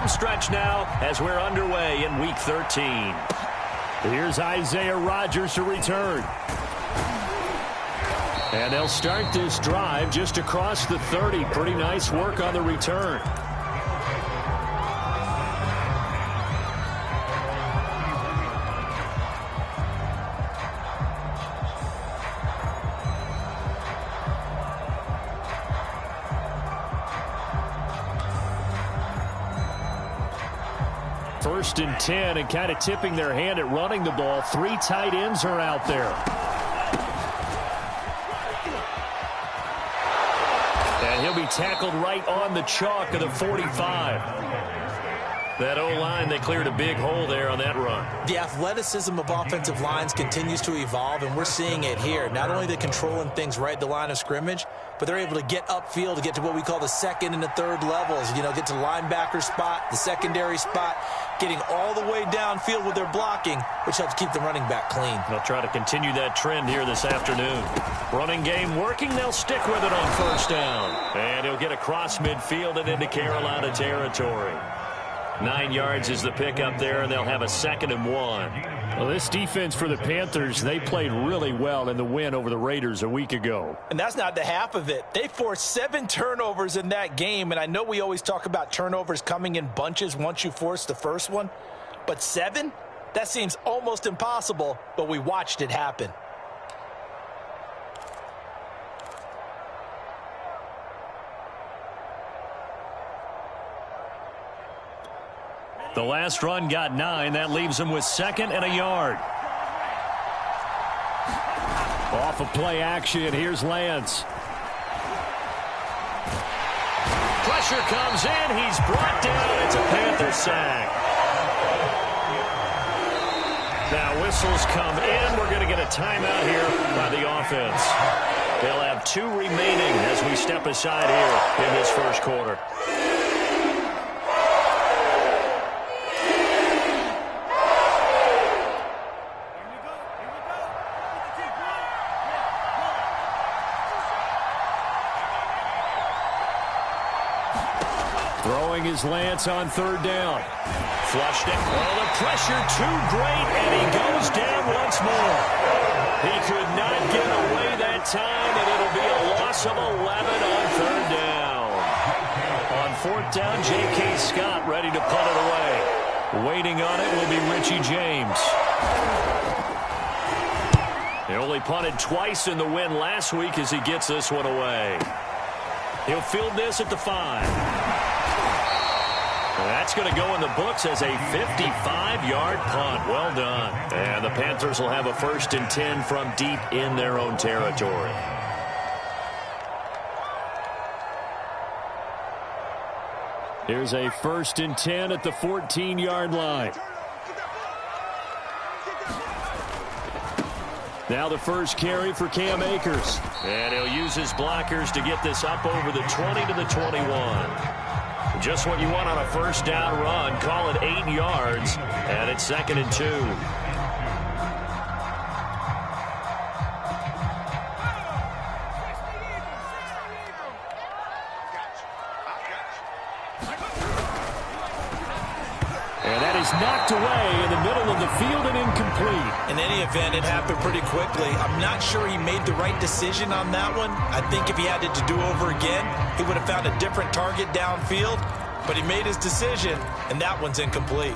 stretch now as we're underway in Week 13. Here's Isaiah Rodgers to return. And they'll start this drive just across the 30. Pretty nice work on the return. First and 10, and kind of tipping their hand at running the ball. 3 tight ends are out there. And he'll be tackled right on the chalk of the 45. That O-line, they cleared a big hole there on that run. The athleticism of offensive lines continues to evolve, and we're seeing it here. Not only are they controlling things right at the line of scrimmage, but they're able to get upfield to get to what we call the second and the third levels. You know, get to the linebacker spot, the secondary spot, getting all the way downfield with their blocking, which helps keep the running back clean. They'll try to continue that trend here this afternoon. Running game working. They'll stick with it on first down. And he'll get across midfield and into Carolina territory. 9 yards is the pickup there, and they'll have a 2nd and 1. Well, this defense for the Panthers, they played really well in the win over the Raiders a week ago. And that's not the half of it. They forced 7 turnovers in that game, and I know we always talk about turnovers coming in bunches once you force the first one, but 7? That seems almost impossible, but we watched it happen. The last run got 9. That leaves them with 2nd and a yard. Off of play action, here's Lance. Pressure comes in. He's brought down. It's a Panther sack. Now whistles come in. We're going to get a timeout here by the offense. They'll have 2 remaining as we step aside here in this first quarter. Throwing his Lance on 3rd down. Flushed it. Oh, the pressure too great, and he goes down once more. He could not get away that time, and it'll be a loss of 11 on 3rd down. On 4th down, J.K. Scott ready to punt it away. Waiting on it will be Richie James. He only punted twice in the win last week as he gets this one away. He'll field this at the 5. That's going to go in the books as a 55-yard punt. Well done. And the Panthers will have a 1st and 10 from deep in their own territory. Here's a 1st and 10 at the 14-yard line. Now the first carry for Cam Akers. And he'll use his blockers to get this up over the 20 to the 21. Just what you want on a first down run. Call it 8 yards, and it's 2nd and 2. And that is knocked away in the middle of the field and incomplete. In any event, it happened pretty quickly. I'm not sure he made the right decision on that one. I think if he had it to do over again, he would have found a different target downfield. But he made his decision, and that one's incomplete.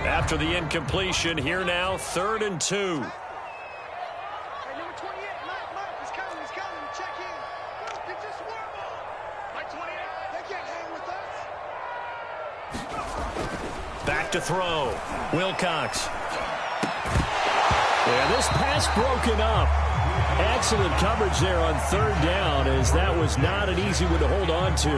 After the incompletion, here now, 3rd and 2. Back to throw. Wilcox. Yeah, this pass broken up. Excellent coverage there on 3rd down, as that was not an easy one to hold on to.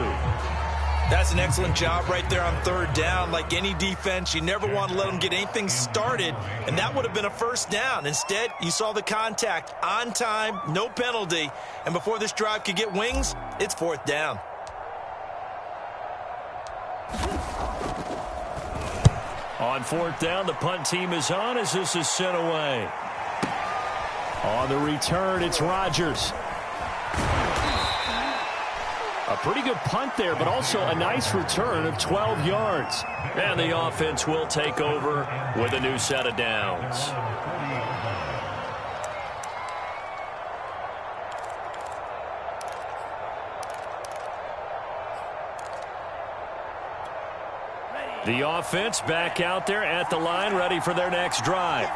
That's an excellent job right there on 3rd down. Like any defense, you never want to let them get anything started, and that would have been a 1st down. Instead, you saw the contact on time, no penalty, and before this drive could get wings, it's 4th down. On 4th down, the punt team is on as this is sent away. On the return, it's Rodgers. pretty good punt there, but also a nice return of 12 yards. And the offense will take over with a new set of downs. The offense back out there at the line, ready for their next drive.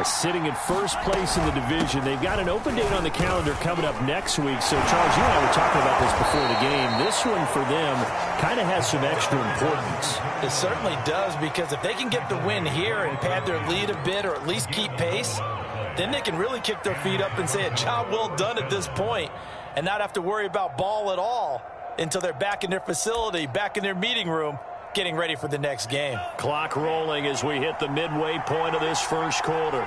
Sitting in first place in the division. They've got an open date on the calendar coming up next week. So, Charles, you and I were talking about this before the game. This one for them kind of has some extra importance. It certainly does, because if they can get the win here and pad their lead a bit or at least keep pace, then they can really kick their feet up and say a job well done at this point and not have to worry about ball at all until they're back in their facility, back in their meeting room, getting ready for the next game. Clock rolling as we hit the midway point of this first quarter.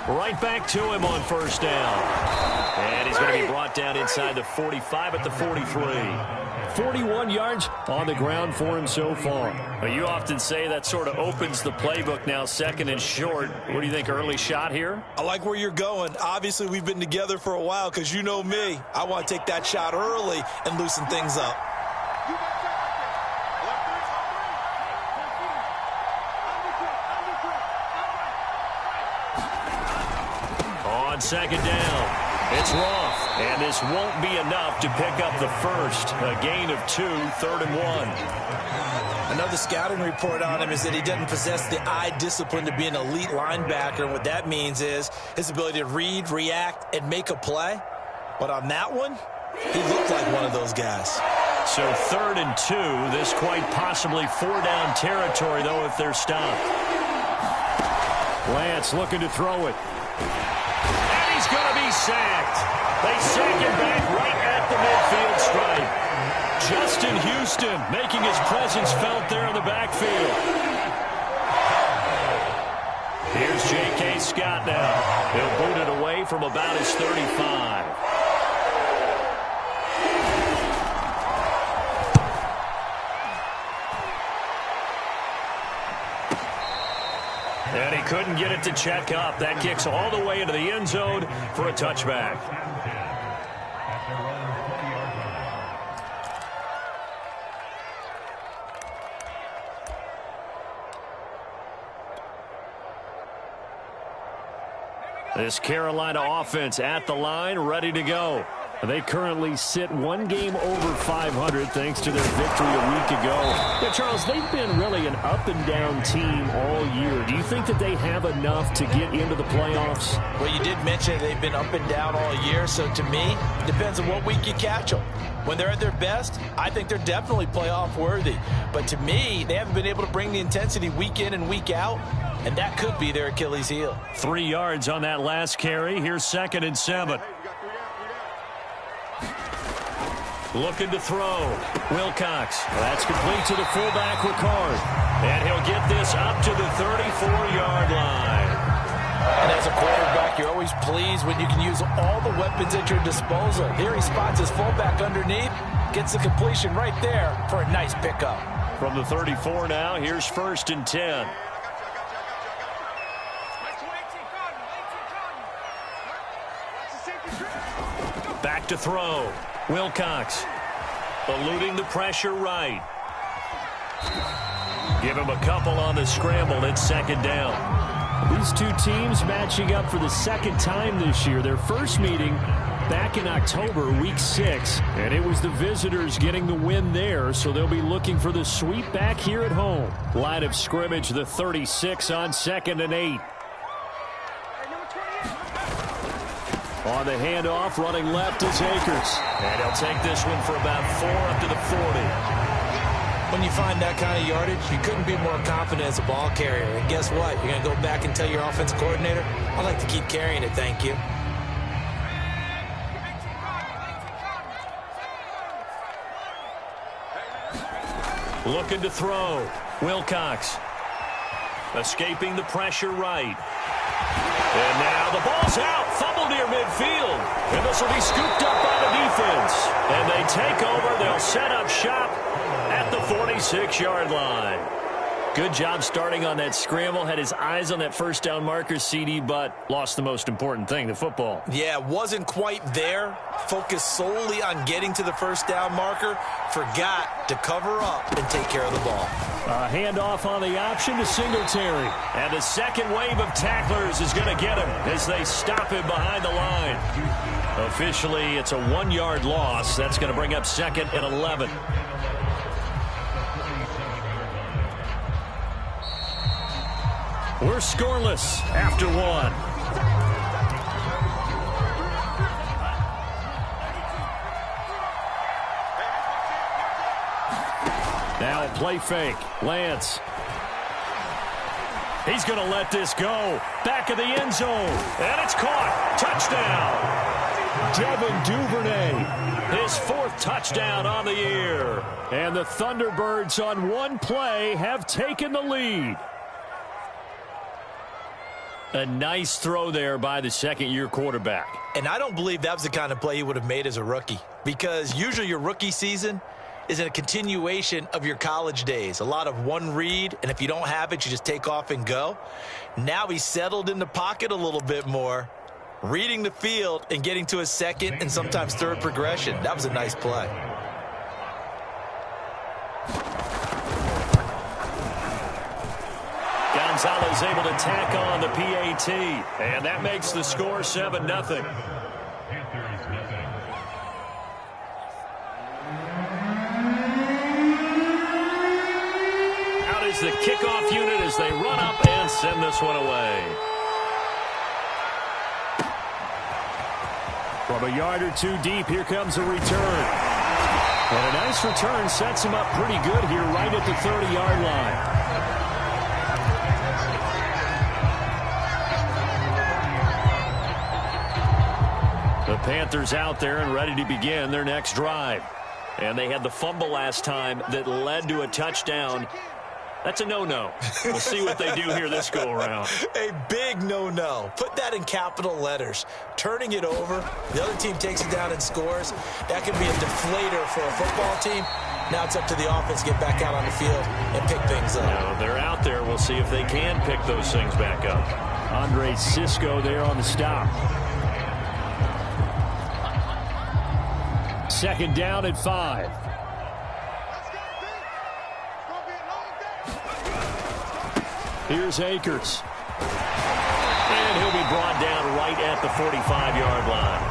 Right back to him on first down. And he's going to be brought down inside the 45 at the 43. 41 yards on the ground for him so far. Well, you often say that sort of opens the playbook now, second and short. What do you think, early shot here? I like where you're going. Obviously, we've been together for a while because you know me. I want to take that shot early and loosen things up. On second down. It's Roth, and this won't be enough to pick up the first. A gain of 2, 3rd and 1. Another scouting report on him is that he doesn't possess the eye discipline to be an elite linebacker. And what that means is his ability to read, react, and make a play. But on that one, he looked like one of those guys. So 3rd and 2, this quite possibly 4-down territory, though, if they're stopped. Lance looking to throw it. He's going to be sacked. They sack him back right at the midfield stripe. Justin Houston making his presence felt there in the backfield. Here's J.K. Scott now. He'll boot it away from about his 35. And he couldn't get it to check up. That kicks all the way into the end zone for a touchback. This Carolina offense at the line, ready to go. They currently sit one game over 500 thanks to their victory a week ago. Yeah, Charles, they've been really an up-and-down team all year. Do you think that they have enough to get into the playoffs? Well, you did mention they've been up and down all year, so to me, it depends on what week you catch them. When they're at their best, I think they're definitely playoff worthy. But to me, they haven't been able to bring the intensity week in and week out, and that could be their Achilles heel. 3 yards on that last carry. Here's 2nd and 7. Looking to throw. Wilcox. That's complete to the fullback, Ricard. And he'll get this up to the 34-yard line. And as a quarterback, you're always pleased when you can use all the weapons at your disposal. Here he spots his fullback underneath, gets the completion right there for a nice pickup. From the 34 now, here's 1st and 10. Back to throw. Wilcox eluding the pressure right. Give him a couple on the scramble. It's 2nd down. These two teams matching up for the 2nd time this year. Their first meeting back in October, week 6, and it was the visitors getting the win there, so they'll be looking for the sweep back here at home. Line of scrimmage, the 36 on 2nd and 8. On the handoff, running left is Akers. And he'll take this one for about 4 up to the 40. When you find that kind of yardage, you couldn't be more confident as a ball carrier. And guess what? You're going to go back and tell your offensive coordinator, I'd like to keep carrying it, thank you. Looking to throw. Wilcox. Escaping the pressure right. And now the ball's out. Fumble near midfield. And this will be scooped up by the defense. And they take over. They'll set up shop at the 46. 36-yard line. Good job starting on that scramble. Had his eyes on that first down marker, CD, but lost the most important thing, the football. Yeah, wasn't quite there. Focused solely on getting to the first down marker. Forgot to cover up and take care of the ball. A handoff on the option to Singletary. And the second wave of tacklers is going to get him as they stop him behind the line. Officially, it's a 1-yard loss. That's going to bring up 2nd and 11. We're scoreless after 1. Now a play fake. Lance. He's going to let this go. Back of the end zone. And it's caught. Touchdown. Devin Duvernay. His 4th touchdown on the year. And the Thunderbirds on one play have taken the lead. A nice throw there by the second-year quarterback. And I don't believe that was the kind of play he would have made as a rookie, because usually your rookie season is a continuation of your college days. A lot of one read, and if you don't have it, you just take off and go. Now he's settled in the pocket a little bit more, reading the field and getting to his second and sometimes third progression. That was a nice play. Gonzalez able to tack on the PAT, and that makes the score 7-0. Out is the kickoff unit as they run up and send this one away. From a yard or two deep, here comes a return. And a nice return sets him up pretty good here right at the 30-yard line. The Panthers out there and ready to begin their next drive. And they had the fumble last time that led to a touchdown. That's a no-no. We'll see what they do here this go-around. A big no-no. Put that in capital letters. Turning it over, the other team takes it down and scores. That can be a deflator for a football team. Now it's up to the offense to get back out on the field and pick things up. No, they're out there. We'll see if they can pick those things back up. Andre Cisco there on the stop. 2nd down at 5. Here's Akers. And he'll be brought down right at the 45-yard line.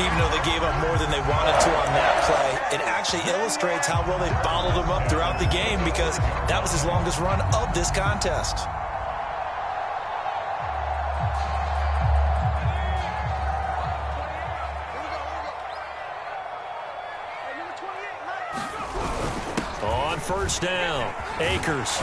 Even though they gave up more than they wanted to on that play, it actually illustrates how well they bottled him up throughout the game, because that was his longest run of this contest. On 1st down, Akers.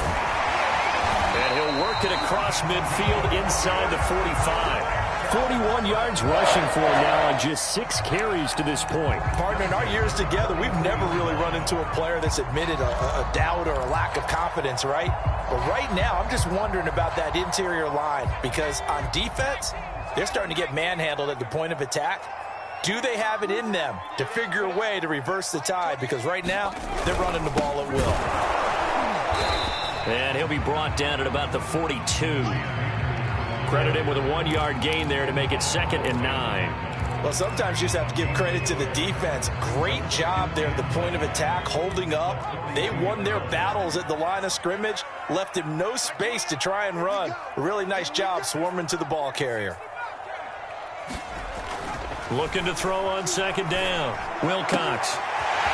And he'll work it across midfield inside the 45. 41 yards rushing for him now on just 6 carries to this point. Partner, in our years together, we've never really run into a player that's admitted a doubt or a lack of confidence, right? But right now, I'm just wondering about that interior line, because on defense, they're starting to get manhandled at the point of attack. Do they have it in them to figure a way to reverse the tide? Because right now, they're running the ball at will. And he'll be brought down at about the 42. Credit him with a 1-yard gain there to make it 2nd and 9. Well, sometimes you just have to give credit to the defense. Great job there at the point of attack, holding up. They won their battles at the line of scrimmage, left him no space to try and run. A really nice job swarming to the ball carrier. Looking to throw on 2nd down. Wilcox.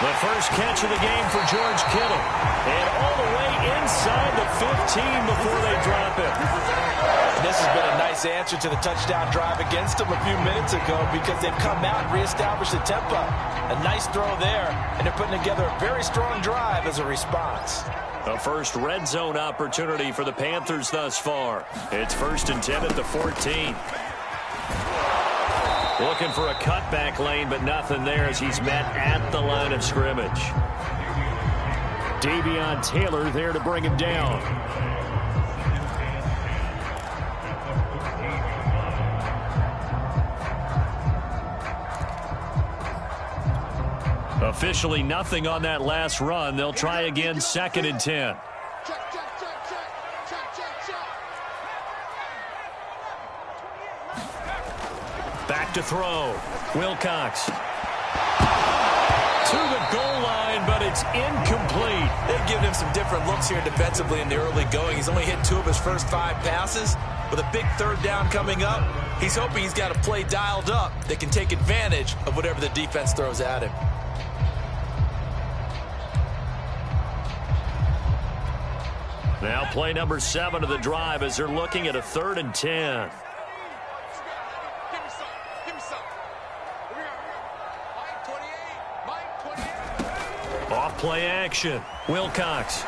The first catch of the game for George Kittle. And all the way inside the 15 before they drop it. This has been a nice answer to the touchdown drive against them a few minutes ago, because they've come out and reestablished the tempo. A nice throw there, and they're putting together a very strong drive as a response. A first red zone opportunity for the Panthers thus far. It's 1st and 10 at the 14. Looking for a cutback lane, but nothing there as he's met at the line of scrimmage. Davion Taylor there to bring him down. A Officially nothing on that last run. They'll try again, 2nd and 10. Back to throw. Wilcox. To the goal line, but it's incomplete. They've given him some different looks here defensively in the early going. He's only hit 2 of his first 5 passes. With a big 3rd down coming up, he's hoping he's got a play dialed up that can take advantage of whatever the defense throws at him. Now play number 7 of the drive as they're looking at a 3rd and 10. Off play action. Wilcox.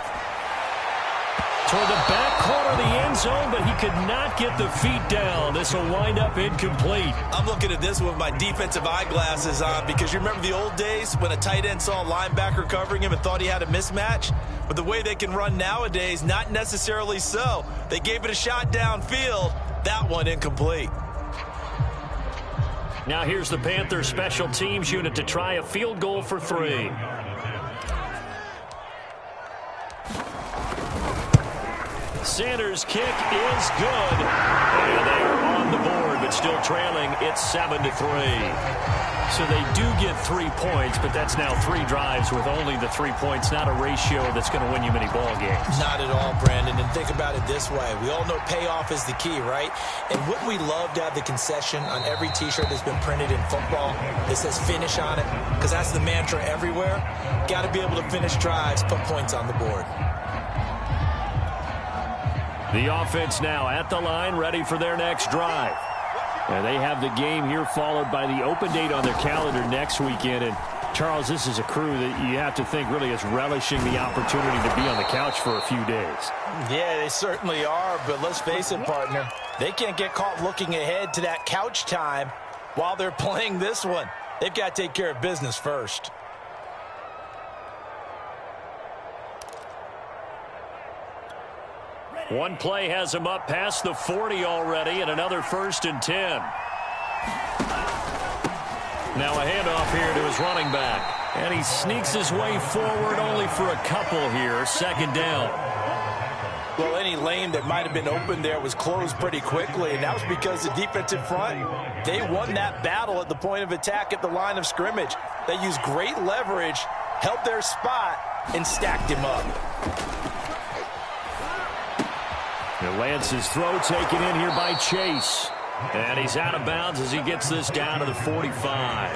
Toward the back corner of the end zone, but he could not get the feet down. This will wind up incomplete. I'm looking at this with my defensive eyeglasses on because you remember the old days when a tight end saw a linebacker covering him and thought he had a mismatch? But the way they can run nowadays, not necessarily so. They gave it a shot downfield. That one incomplete. Now here's the Panthers special teams unit to try a field goal for 3. Sanders' kick is good. And they are on the board, but still trailing. It's 7-3. So they do get 3 points, but that's now 3 drives with only the 3 points. Not a ratio that's going to win you many ball games. Not at all, Brandon. And think about it this way. We all know payoff is the key, right? And wouldn't we love to have the concession on every T-shirt that's been printed in football that says finish on it? Because that's the mantra everywhere. Got to be able to finish drives, put points on the board. The offense now at the line, ready for their next drive. And they have the game here followed by the open date on their calendar next weekend. And, Charles, this is a crew that you have to think really is relishing the opportunity to be on the couch for a few days. Yeah, they certainly are. But let's face it, partner, they can't get caught looking ahead to that couch time while they're playing this one. They've got to take care of business first. One play has him up past the 40 already, and another 1st and 10. Now a handoff here to his running back. And he sneaks his way forward only for a couple here. 2nd down. Well, any lane that might have been open there was closed pretty quickly, and that was because the defensive front, they won that battle at the point of attack at the line of scrimmage. They used great leverage, held their spot, and stacked him up. And Lance's throw taken in here by Chase. And he's out of bounds as he gets this down to the 45.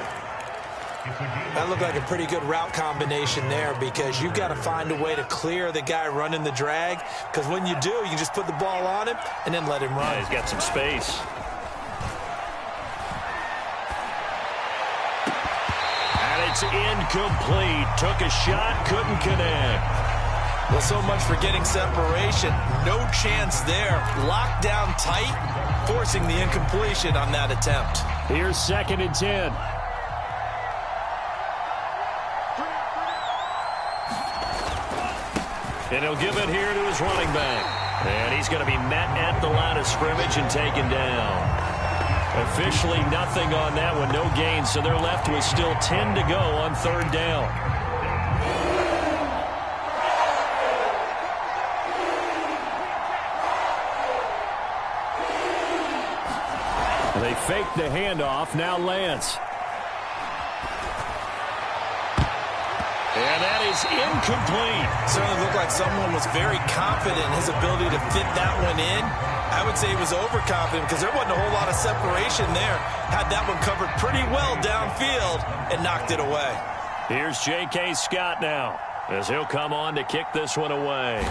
That looked like a pretty good route combination there because you've got to find a way to clear the guy running the drag. Because when you do, you just put the ball on him and then let him run. Yeah, he's got some space. And it's incomplete. Took a shot, couldn't connect. Well, so much for getting separation. No chance there. Locked down tight, forcing the incompletion on that attempt. Here's 2nd and 10. And he'll give it here to his running back. And he's going to be met at the line of scrimmage and taken down. Officially nothing on that one, no gain. So they're left with still 10 to go on 3rd down. They fake the handoff. Now Lance. And that is incomplete. Certainly looked like someone was very confident in his ability to fit that one in. I would say he was overconfident because there wasn't a whole lot of separation there. Had that one covered pretty well downfield and knocked it away. Here's J.K. Scott now as he'll come on to kick this one away.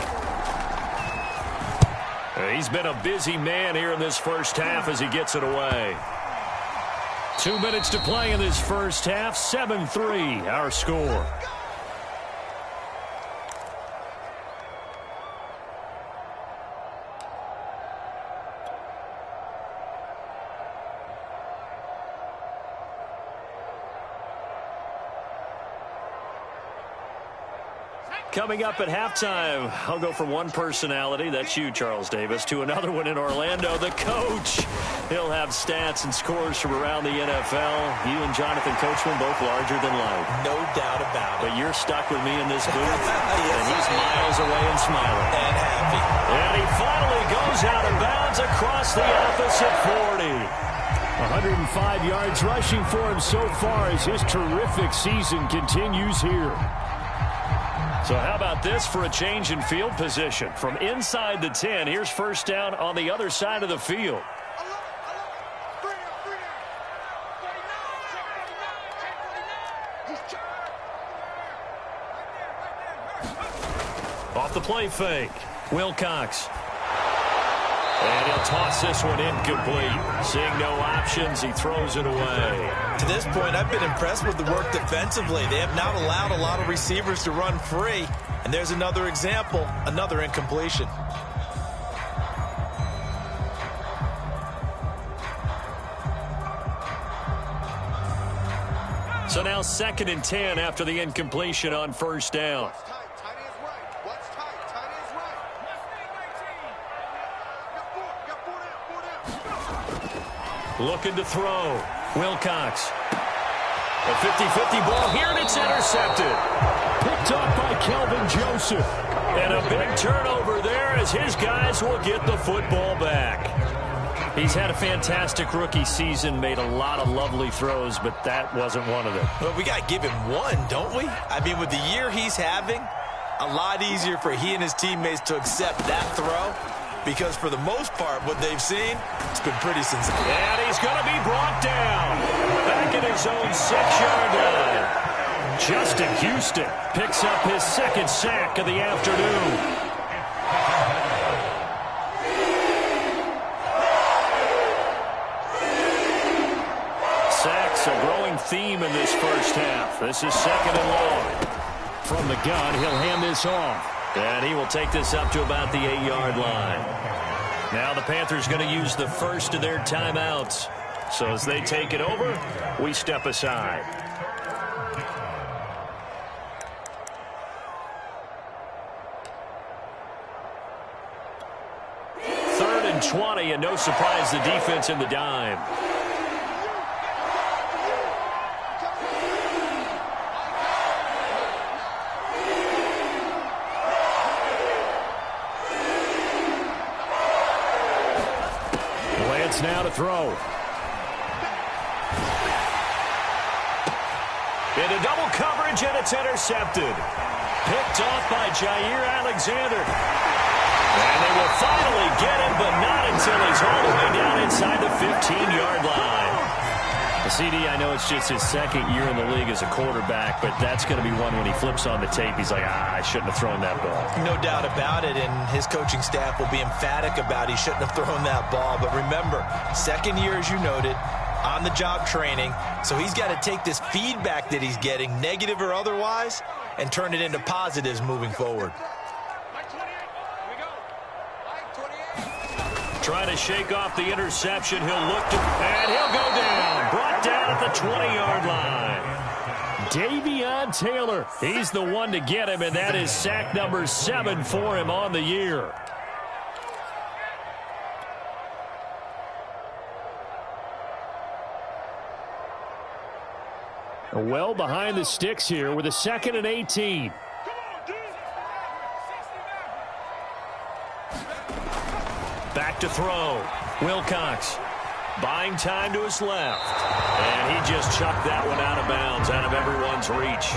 He's been a busy man here in this first half as he gets it away. 2 minutes to play in this first half. 7-3 our score. Coming up at halftime, I'll go from one personality, that's you, Charles Davis, to another one in Orlando, the coach. He'll have stats and scores from around the NFL. You and Jonathan Coachman both larger than life. No doubt about it. But you're stuck with me in this booth, and he's miles away and smiling. And happy. And he finally goes out of bounds across the opposite 40. 105 yards rushing for him so far as his terrific season continues here. So how about this for a change in field position? From inside the 10, here's first down on the other side of the field. Off the play fake, Wilcox. And he'll toss this one incomplete. Seeing no options, he throws it away. To this point, I've been impressed with the work defensively. They have not allowed a lot of receivers to run free. And there's another example, another incompletion. So now 2nd and 10 after the incompletion on first down. Looking to throw. Wilcox. A 50-50 ball here, and it's intercepted. Picked up by Kelvin Joseph. And a big turnover there as his guys will get the football back. He's had a fantastic rookie season, made a lot of lovely throws, but that wasn't one of them. Well, we got to give him one, don't we? I mean, with the year he's having, a lot easier for he and his teammates to accept that throw. Because for the most part, what they've seen, it's been pretty sensational. And he's going to be brought down. Back at his own 6-yard line. Justin Houston picks up his 2nd sack of the afternoon. Sacks a growing theme in this first half. This is 2nd and long. From the gun, he'll hand this off. And he will take this up to about the 8-yard line. Now the Panthers going to use the first of their timeouts. So as they take it over, we step aside. Third and 20, and no surprise, the defense in the dime. Now to throw. Into double coverage, and it's intercepted. Picked off by Jair Alexander. And they will finally get him, but not until he's all the way down inside the 15-yard line. CD, I know it's just his 2nd year in the league as a quarterback, but that's going to be one when he flips on the tape, he's like, I shouldn't have thrown that ball. No doubt about it, and his coaching staff will be emphatic about he shouldn't have thrown that ball. But remember, 2nd year, as you noted, on-the-job training, so he's got to take this feedback that he's getting, negative or otherwise, and turn it into positives moving forward. Trying to shake off the interception. He'll look to, and he'll go down. Brought down at the 20-yard line. Davion Taylor, he's the one to get him, and that is sack number 7 for him on the year. Well behind the sticks here with a 2nd and 18. Back to throw. Wilcox buying time to his left. And he just chucked that one out of bounds, out of everyone's reach.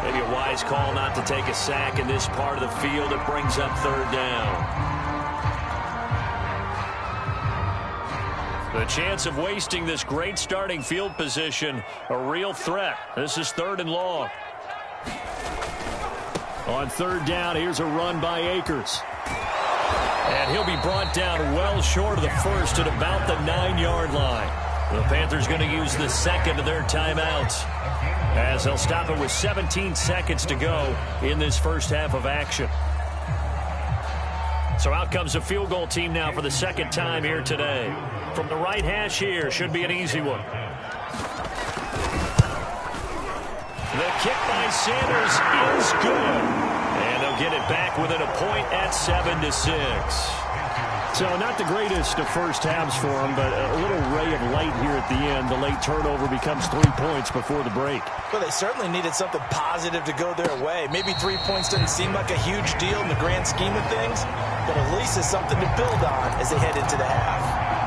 Maybe a wise call not to take a sack in this part of the field. It brings up 3rd down. The chance of wasting this great starting field position, a real threat. This is 3rd and long. On 3rd down, here's a run by Akers. And he'll be brought down well short of the first at about the 9-yard line. The Panthers going to use the 2nd of their timeouts, as they'll stop it with 17 seconds to go in this first half of action. So out comes the field goal team now for the 2nd time here today. From the right hash here, should be an easy one. The kick by Sanders is good. And get it back within a point at 7-6. So not the greatest of first halves for them, but a little ray of light here at the end. The late turnover becomes 3 points before the break. Well, they certainly needed something positive to go their way. Maybe 3 points doesn't seem like a huge deal in the grand scheme of things, but at least it's something to build on as they head into the half.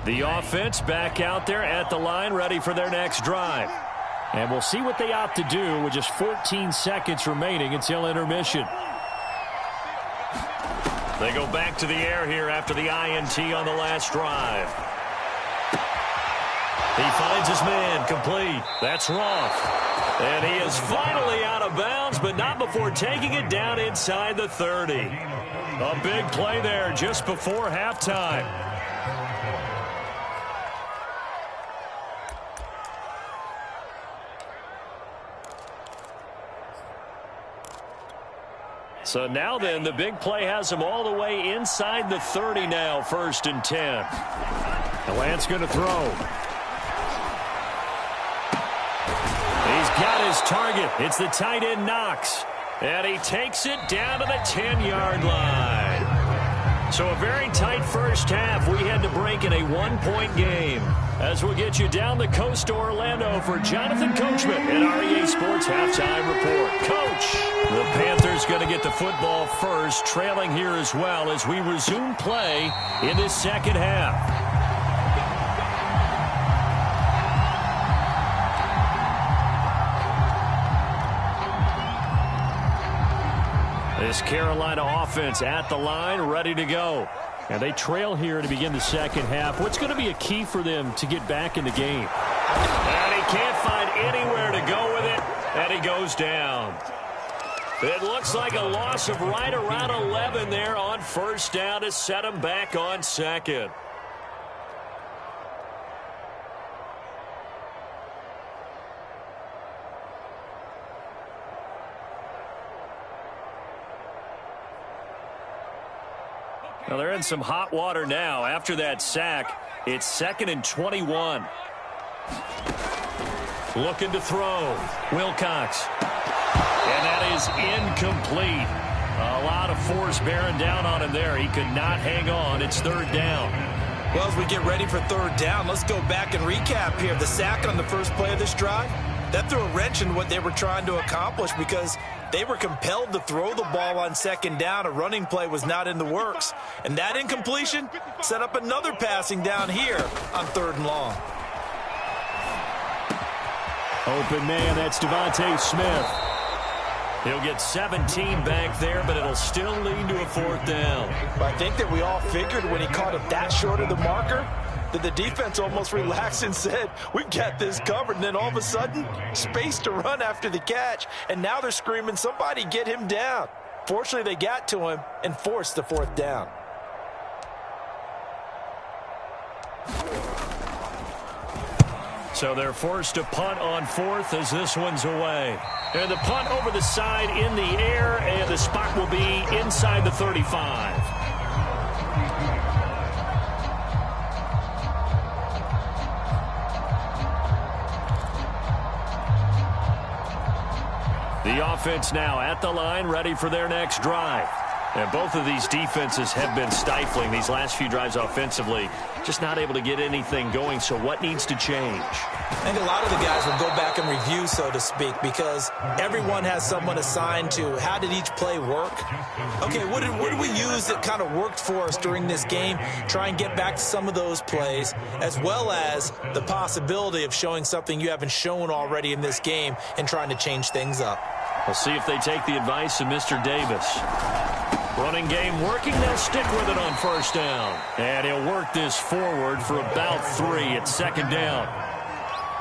The offense back out there at the line, ready for their next drive. And we'll see what they opt to do with just 14 seconds remaining until intermission. They go back to the air here after the INT on the last drive. He finds his man, complete. That's Roth. And he is finally out of bounds, but not before taking it down inside the 30. A big play there just before halftime. So now then, the big play has him all the way inside the 30 now, 1st and 10. Lance going to throw. He's got his target. It's the tight end Knox. And he takes it down to the 10-yard line. So a very tight first half. We had to break in a 1-point game. As we'll get you down the coast to Orlando for Jonathan Coachman at REA Sports Halftime Report. Coach, the Panthers going to get the football first, trailing here as well as we resume play in this second half. This Carolina offense at the line, ready to go. And they trail here to begin the second half. What's going to be a key for them to get back in the game? And he can't find anywhere to go with it, and he goes down. It looks like a loss of right around 11 there on first down to set him back on second. Well, they're in some hot water now. After that sack, it's 2nd and 21. Looking to throw. Wilcox. And that is incomplete. A lot of force bearing down on him there. He could not hang on. It's 3rd down. Well, as we get ready for 3rd down, let's go back and recap here. The sack on the first play of this drive, that threw a wrench in what they were trying to accomplish because they were compelled to throw the ball on 2nd down. A running play was not in the works. And that incompletion set up another passing down here on 3rd and long. Open man, that's Devontae Smith. He'll get 17 back there, but it'll still lead to a 4th down. I think that we all figured when he caught it that short of the marker that the defense almost relaxed and said, we've got this covered. And then all of a sudden, space to run after the catch. And now they're screaming, somebody get him down. Fortunately, they got to him and forced the 4th down. So they're forced to punt on 4th as this one's away. And the punt over the side in the air, and the spot will be inside the 35. The offense now at the line, ready for their next drive. And both of these defenses have been stifling these last few drives offensively. Just not able to get anything going, so what needs to change? I think a lot of the guys will go back and review, so to speak, because everyone has someone assigned to how did each play work. Okay, what did we use that kind of worked for us during this game? Try and get back to some of those plays, as well as the possibility of showing something you haven't shown already in this game and trying to change things up. We'll see if they take the advice of Mr. Davis. Running game working. They'll stick with it on 1st down. And he'll work this forward for about 3 at 2nd down.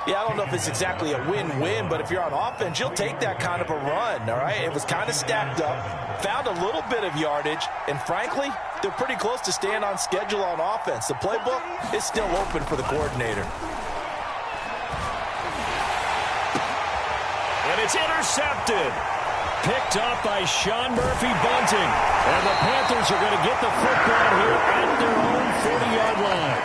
Yeah, I don't know if it's exactly a win-win, but if you're on offense, you'll take that kind of a run, all right? It was kind of stacked up, found a little bit of yardage, and frankly, they're pretty close to staying on schedule on offense. The playbook is still open for the coordinator. And it's intercepted. picked off by Sean Murphy-Bunting. And the Panthers are going to get the football here at their own 40-yard line.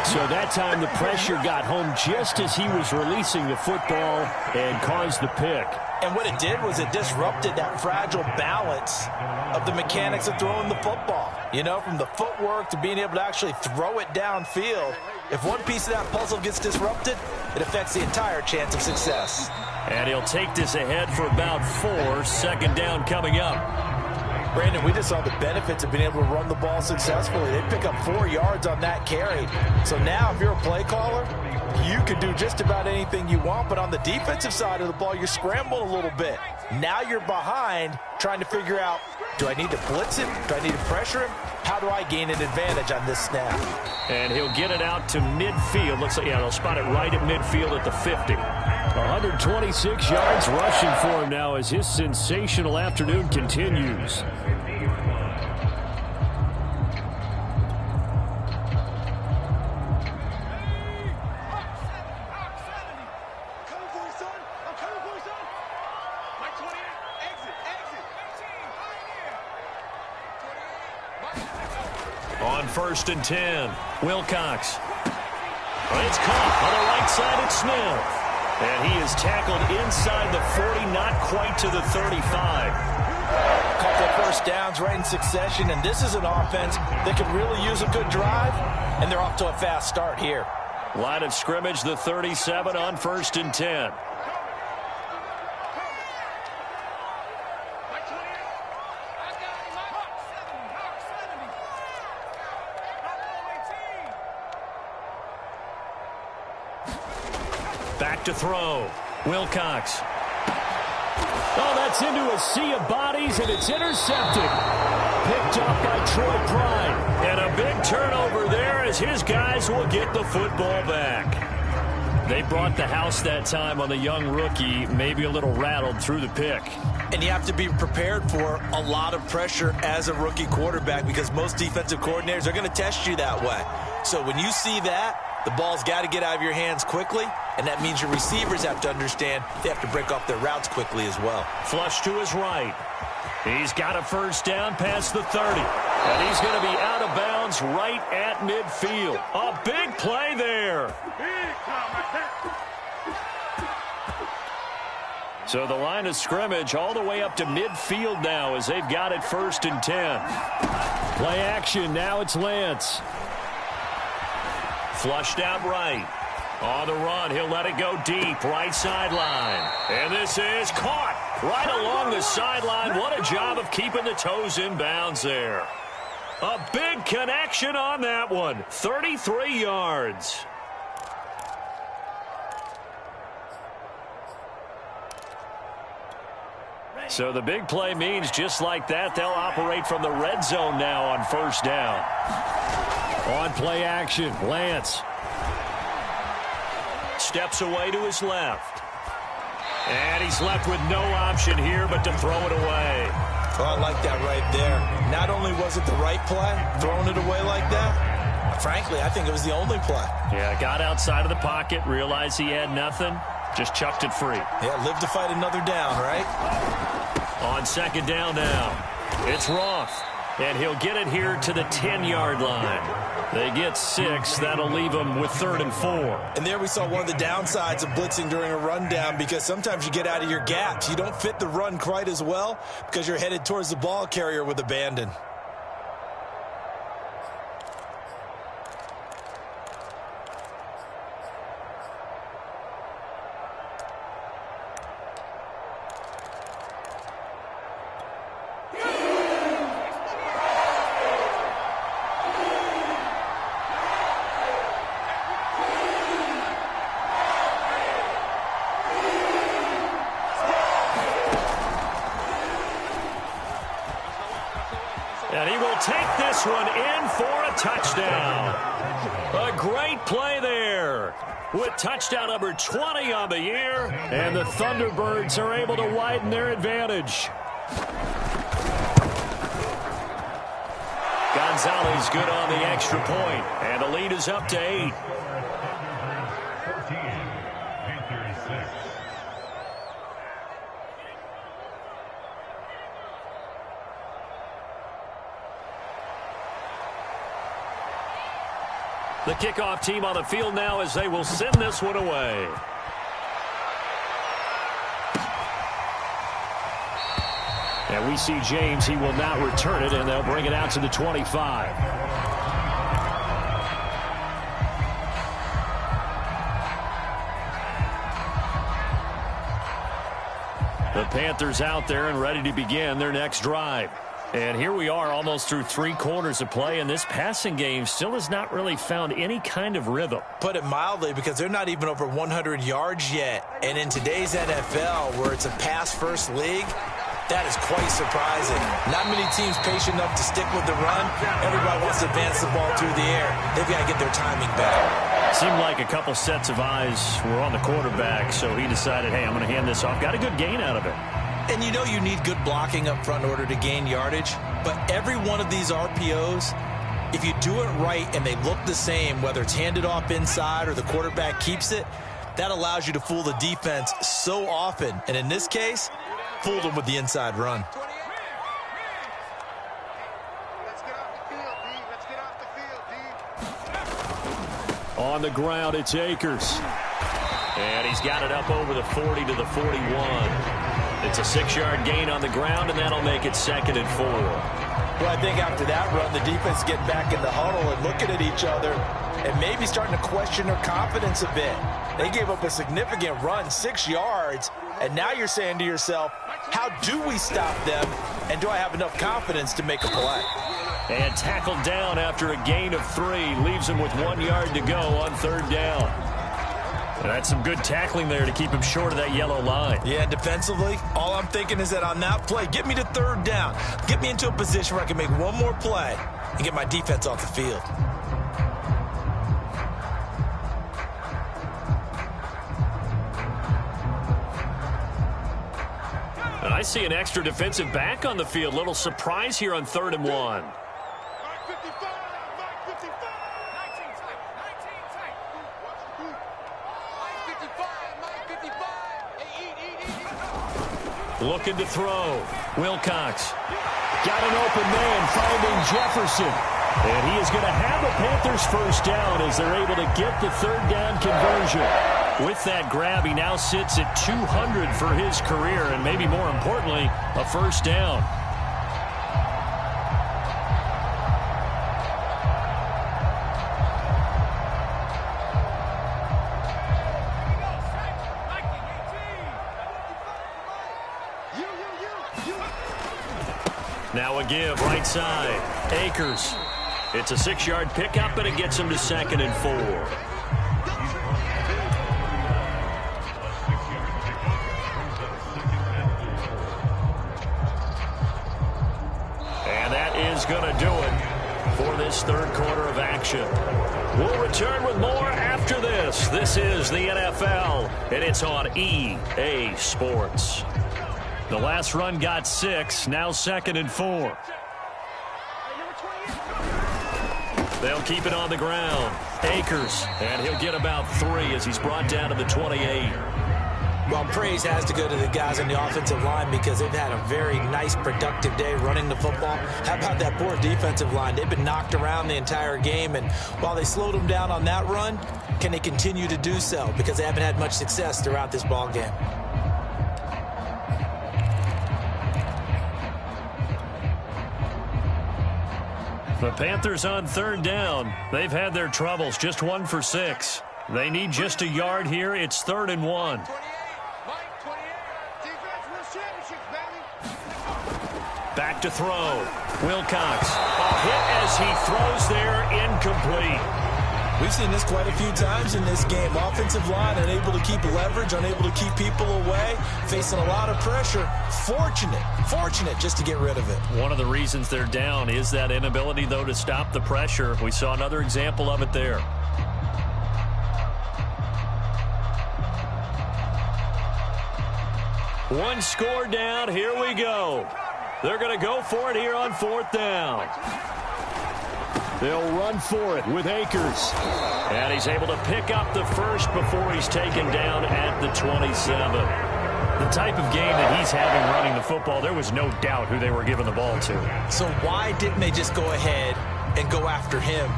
So that time the pressure got home just as he was releasing the football and caused the pick. And what it did was it disrupted that fragile balance of the mechanics of throwing the football. You know, from the footwork to being able to actually throw it downfield. If one piece of that puzzle gets disrupted, it affects the entire chance of success. And he'll take this ahead for about 4. Second down coming up. Brandon, we just saw the benefits of being able to run the ball successfully. They pick up 4 yards on that carry. So now if you're a play caller, you can do just about anything you want. But on the defensive side of the ball, you're scrambling a little bit. Now you're behind trying to figure out, do I need to blitz him? Do I need to pressure him? How do I gain an advantage on this snap? And he'll get it out to midfield. Looks like, yeah, they'll spot it right at midfield at the 50. 126 yards rushing for him now as his sensational afternoon continues. On 1st and 10, Wilcox. It's caught on the right side at Smith. And he is tackled inside the 40, not quite to the 35. A couple of first downs right in succession, and this is an offense that could really use a good drive, and they're off to a fast start here. Line of scrimmage, the 37 on 1st and 10. Back to throw. Wilcox. Oh, that's into a sea of bodies, and it's intercepted. Picked up by Troy Pride. And a big turnover there as his guys will get the football back. They brought the house that time on the young rookie, maybe a little rattled through the pick. And you have to be prepared for a lot of pressure as a rookie quarterback because most defensive coordinators are going to test you that way. So when you see that, the ball's got to get out of your hands quickly, and that means your receivers have to understand they have to break off their routes quickly as well. Flush to his right. He's got a first down past the 30. And he's going to be out of bounds right at midfield. A big play there. So the line of scrimmage all the way up to midfield now as they've got it 1st and 10. Play action. Now it's Lance. Flushed out right. On the run, he'll let it go deep, right sideline. And this is caught right along the sideline. What a job of keeping the toes in bounds there. A big connection on that one. 33 yards. So the big play means just like that, they'll operate from the red zone now on 1st down. On play action, Lance. Steps away to his left. And he's left with no option here but to throw it away. Oh, I like that right there. Not only was it the right play, throwing it away like that, frankly, I think it was the only play. Yeah, got outside of the pocket, realized he had nothing, just chucked it free. Yeah, live to fight another down, right? On 2nd down now, it's Roth. And he'll get it here to the 10-yard line. They get 6. That'll leave them with 3rd and 4. And there we saw one of the downsides of blitzing during a rundown because sometimes you get out of your gaps. You don't fit the run quite as well because you're headed towards the ball carrier with abandon. And he will take this one in for a touchdown. A great play there with touchdown number 20 on the year. And the Thunderbirds are able to widen their advantage. Gonzalez good on the extra point. And the lead is up to 8. The kickoff team on the field now as they will send this one away. And we see James. He will not return it, and they'll bring it out to the 25. The Panthers out there and ready to begin their next drive. And here we are almost through 3 quarters of play, and this passing game still has not really found any kind of rhythm. Put it mildly, because they're not even over 100 yards yet. And in today's NFL, where it's a pass-first league, that is quite surprising. Not many teams patient enough to stick with the run. Everybody wants to advance the ball through the air. They've got to get their timing back. Seemed like a couple sets of eyes were on the quarterback, so he decided, hey, I'm going to hand this off. Got a good gain out of it. And you know you need good blocking up front in order to gain yardage. But every one of these RPOs, if you do it right and they look the same, whether it's handed off inside or the quarterback keeps it, that allows you to fool the defense so often. And in this case, fooled them with the inside run. On the ground, it's Akers. And he's got it up over the 40 to the 41. It's a 6-yard gain on the ground, and that'll make it 2nd and 4. Well, I think after that run, the defense getting back in the huddle and looking at each other and maybe starting to question their confidence a bit. They gave up a significant run, 6 yards, and now you're saying to yourself, how do we stop them, and do I have enough confidence to make a play? And tackled down after a gain of 3, leaves him with 1 yard to go on 3rd down. And that's some good tackling there to keep him short of that yellow line. Yeah, defensively, all I'm thinking is that on that play, get me to 3rd down. Get me into a position where I can make one more play and get my defense off the field. And I see an extra defensive back on the field. Little surprise here on 3rd and 1. Looking to throw. Wilcox. Got an open man, finding Jefferson. And he is going to have a Panthers first down as they're able to get the 3rd down conversion. With that grab, he now sits at 200 for his career, and maybe more importantly, a first down. Now a give, right side. Akers. It's a 6-yard pickup, and it gets him to 2nd and 4. And that is going to do it for this 3rd quarter of action. We'll return with more after this. This is the NFL, and it's on EA Sports. The last run got 6, now 2nd and 4. They'll keep it on the ground. Akers, and he'll get about 3 as he's brought down to the 28. Well, praise has to go to the guys on the offensive line because they've had a very nice, productive day running the football. How about that poor defensive line? They've been knocked around the entire game, and while they slowed them down on that run, can they continue to do so? Because they haven't had much success throughout this ball game. The Panthers on 3rd down. They've had their troubles, just 1 for 6. They need just a yard here. It's 3rd and 1. Back to throw. Wilcox. A hit as he throws there, incomplete. We've seen this quite a few times in this game. Offensive line unable to keep leverage, unable to keep people away, facing a lot of pressure. Fortunate just to get rid of it. One of the reasons they're down is that inability, though, to stop the pressure. We saw another example of it there. One score down. Here we go. They're going to go for it here on 4th down. They'll run for it with Akers. And he's able to pick up the first before he's taken down at the 27. The type of game that he's having running the football, there was no doubt who they were giving the ball to. So why didn't they just go ahead and go after him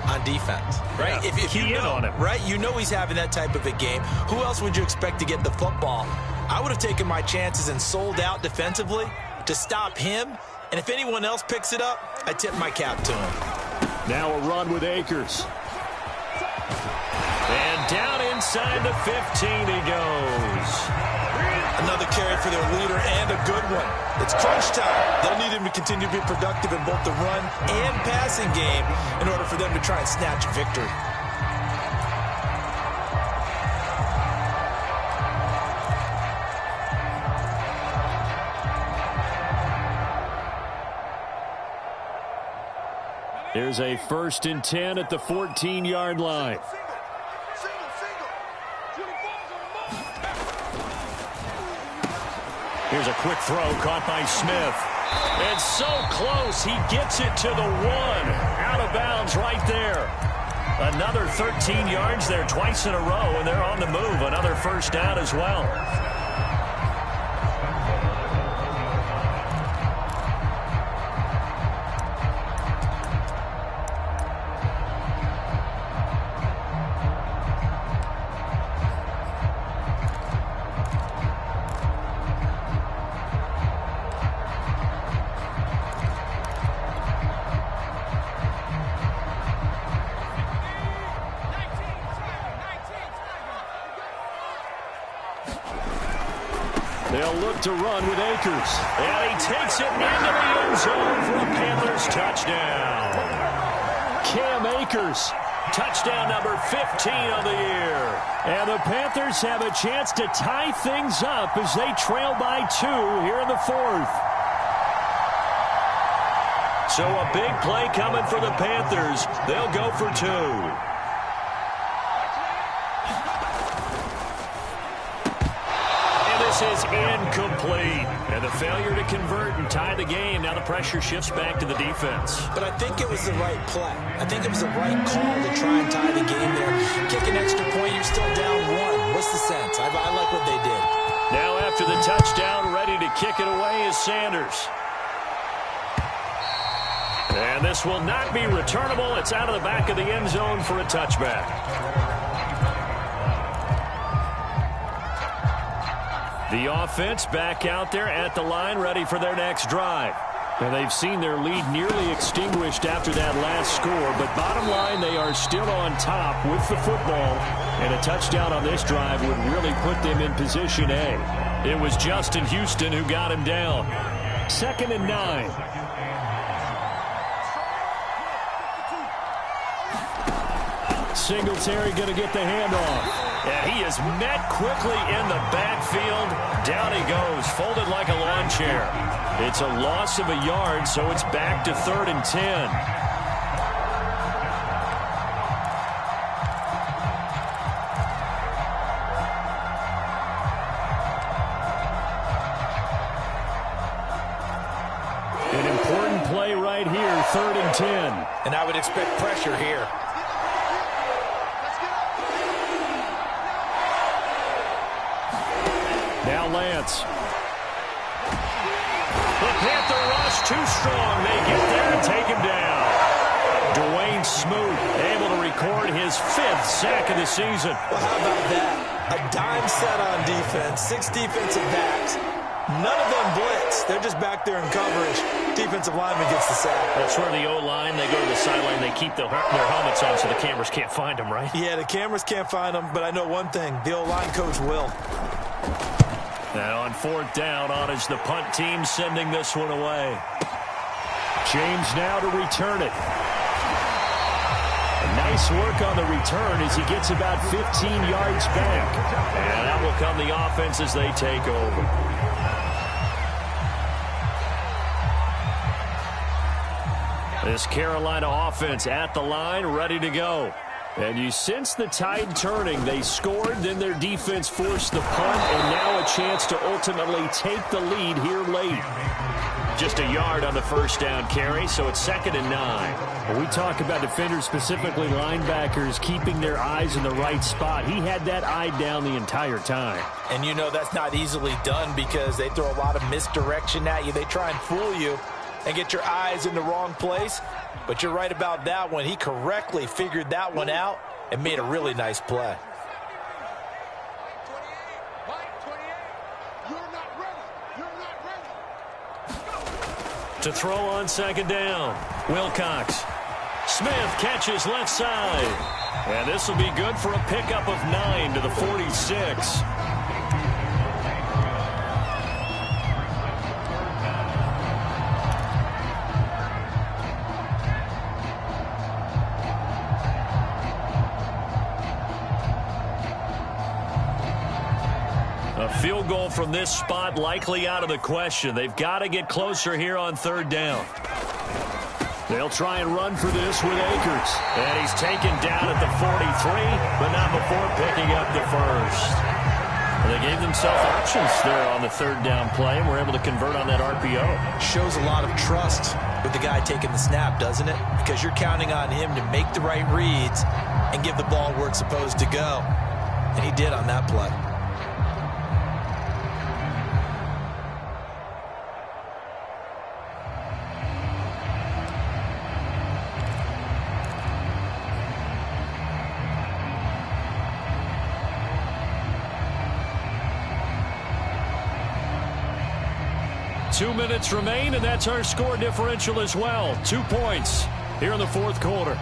on defense, right? Yeah, if you know, on him. right? You know he's having that type of a game. Who else would you expect to get the football? I would have taken my chances and sold out defensively to stop him. And if anyone else picks it up, I tip my cap to him. Now a run with Akers. And down inside the 15 he goes. Another carry for their leader and a good one. It's crunch time. They'll need him to continue to be productive in both the run and passing game in order for them to try and snatch a victory. There's a 1st and 10 at the 14-yard line. Here's a quick throw caught by Smith. And so close, he gets it to the 1. Out of bounds right there. Another 13 yards there twice in a row, and they're on the move. Another first down as well. They'll look to run with Akers. And he takes it into the end zone for a Panthers touchdown. Cam Akers, touchdown number 15 of the year. And the Panthers have a chance to tie things up as they trail by 2 here in the 4th. So a big play coming for the Panthers. They'll go for 2. Is incomplete. And the failure to convert and tie the game. Now the pressure shifts back to the defense. But I think it was the right play. I think it was the right call to try and tie the game there. Kick an extra point, you're still down 1. What's the sense? I like what they did. Now after the touchdown, ready to kick it away is Sanders. And this will not be returnable. It's out of the back of the end zone for a touchback. The offense back out there at the line, ready for their next drive. And they've seen their lead nearly extinguished after that last score, but bottom line, they are still on top with the football, and a touchdown on this drive would really put them in position A. It was Justin Houston who got him down. 2nd and 9. Singletary going to get the handoff. And he is met quickly in the backfield. Down he goes, folded like a lawn chair. It's a loss of a yard, so it's back to 3rd and 10. An important play right here, 3rd and 10. And I would expect pressure here. Now Lance. The Panther rush too strong. They get there and take him down. Dwayne Smoot able to record his 5th sack of the season. Well, how about that? A dime set on defense. 6 defensive backs. None of them blitz. They're just back there in coverage. Defensive lineman gets the sack. That's where the O-line, they go to the sideline, they keep their helmets on so the cameras can't find them, right? Yeah, the cameras can't find them, but I know one thing. The O-line coach will. And on 4th down, on is the punt team sending this one away. James now to return it. Nice work on the return as he gets about 15 yards back. And out will come the offense as they take over. This Carolina offense at the line, ready to go. And you sense the tide turning. They scored, then their defense forced the punt, and now a chance to ultimately take the lead here late. Just a yard on the first down carry, so it's 2nd and 9. When we talk about defenders, specifically linebackers, keeping their eyes in the right spot, he had that eye down the entire time. And you know that's not easily done because they throw a lot of misdirection at you. They try and fool you. and get your eyes in the wrong place. But you're right about that one. He correctly figured that one out and made a really nice play. To throw on second down, Wilcox. Smith catches left side. And this will be good for a pickup of 9 to the 46. A field goal from this spot likely out of the question. They've got to get closer here on third down. They'll try and run for this with Akers. And he's taken down at the 43, but not before picking up the first. Well, they gave themselves options there on the third down play, and were able to convert on that RPO. Shows a lot of trust with the guy taking the snap, doesn't it? Because you're counting on him to make the right reads and give the ball where it's supposed to go. And he did on that play. Two minutes remain, and that's our score differential as well. 2 points here in the fourth quarter.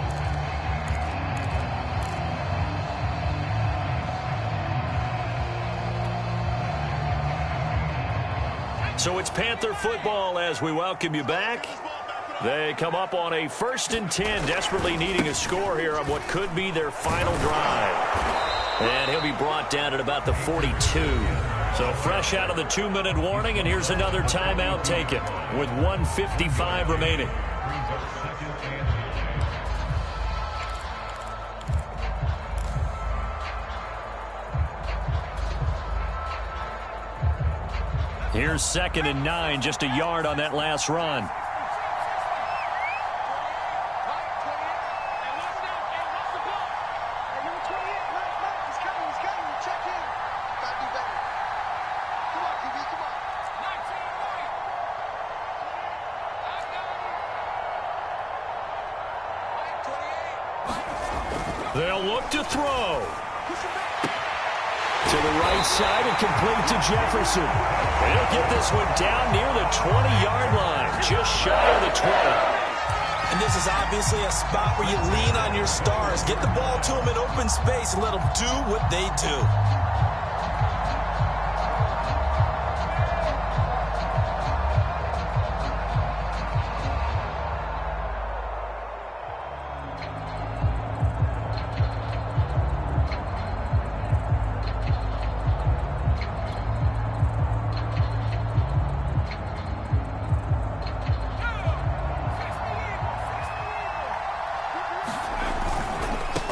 So it's Panther football as we welcome you back. They come up on a 1st and 10, desperately needing a score here on what could be their final drive. And he'll be brought down at about the 42. So fresh out of the 2-minute warning, and here's another timeout taken with 1:55 remaining. Here's 2nd and 9, just a yard on that last run. They'll look to throw. To the right side and complete to Jefferson. They'll get this one down near the 20-yard line, just shy of the 20. And this is obviously a spot where you lean on your stars. Get the ball to them in open space and let them do what they do.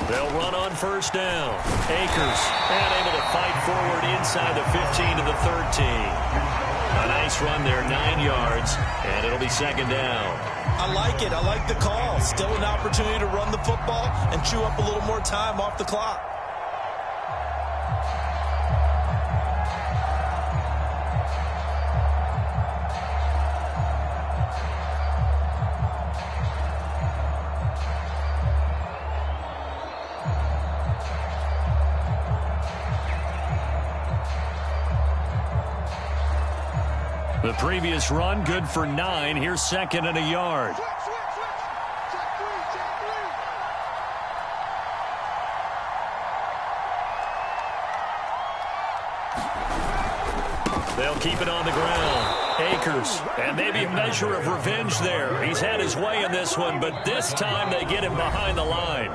They'll run on first down. Akers, and able to fight forward inside the 15 to the 13. A nice run there, 9 yards, and it'll be 2nd down. I like it. I like the call. Still an opportunity to run the football and chew up a little more time off the clock. The previous run, good for 9. Here's 2nd and a yard. They'll keep it on the ground. Akers, and maybe a measure of revenge there. He's had his way in this one, but this time they get him behind the line.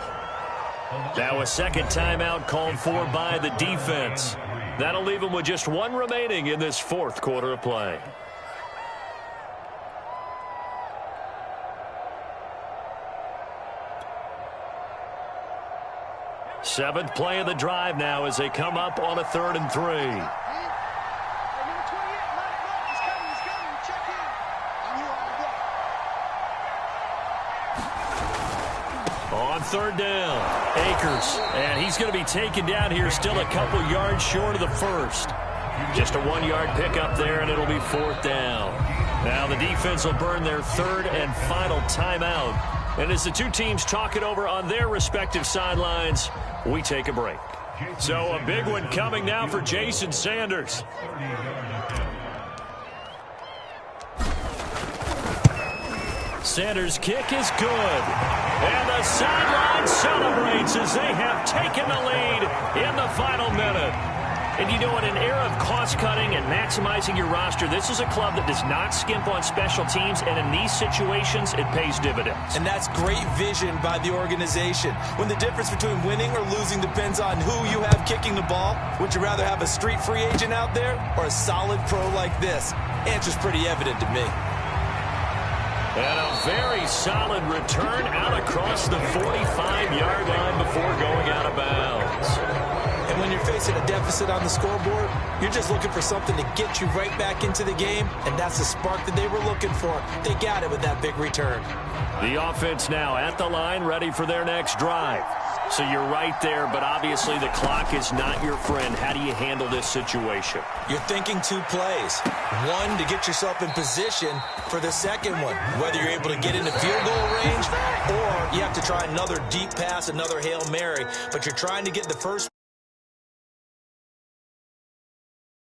Now a second timeout called for by the defense. That'll leave him with just 1 remaining in this fourth quarter of play. Seventh play of the drive now as they come up on a 3rd and 3. On 3rd down, Akers, and he's going to be taken down here, still a couple yards short of the first. Just a 1-yard pickup there, and it'll be 4th down. Now the defense will burn their third and final timeout. And as the two teams talk it over on their respective sidelines, we take a break. So a big one coming now for Jason Sanders. Sanders' kick is good. And the sideline celebrates as they have taken the lead in the final minute. And you know, in an era of cost-cutting and maximizing your roster, this is a club that does not skimp on special teams, and in these situations, it pays dividends. And that's great vision by the organization. When the difference between winning or losing depends on who you have kicking the ball, would you rather have a street free agent out there or a solid pro like this? Answer's pretty evident to me. And a very solid return out across the 45-yard line before going out of bounds. And when you're facing a deficit on the scoreboard, you're just looking for something to get you right back into the game, and that's the spark that they were looking for. They got it with that big return. The offense now at the line, ready for their next drive. So you're right there, but obviously the clock is not your friend. How do you handle this situation? You're thinking two plays. One, to get yourself in position for the second one, whether you're able to get into field goal range or you have to try another deep pass, another Hail Mary, but you're trying to get the first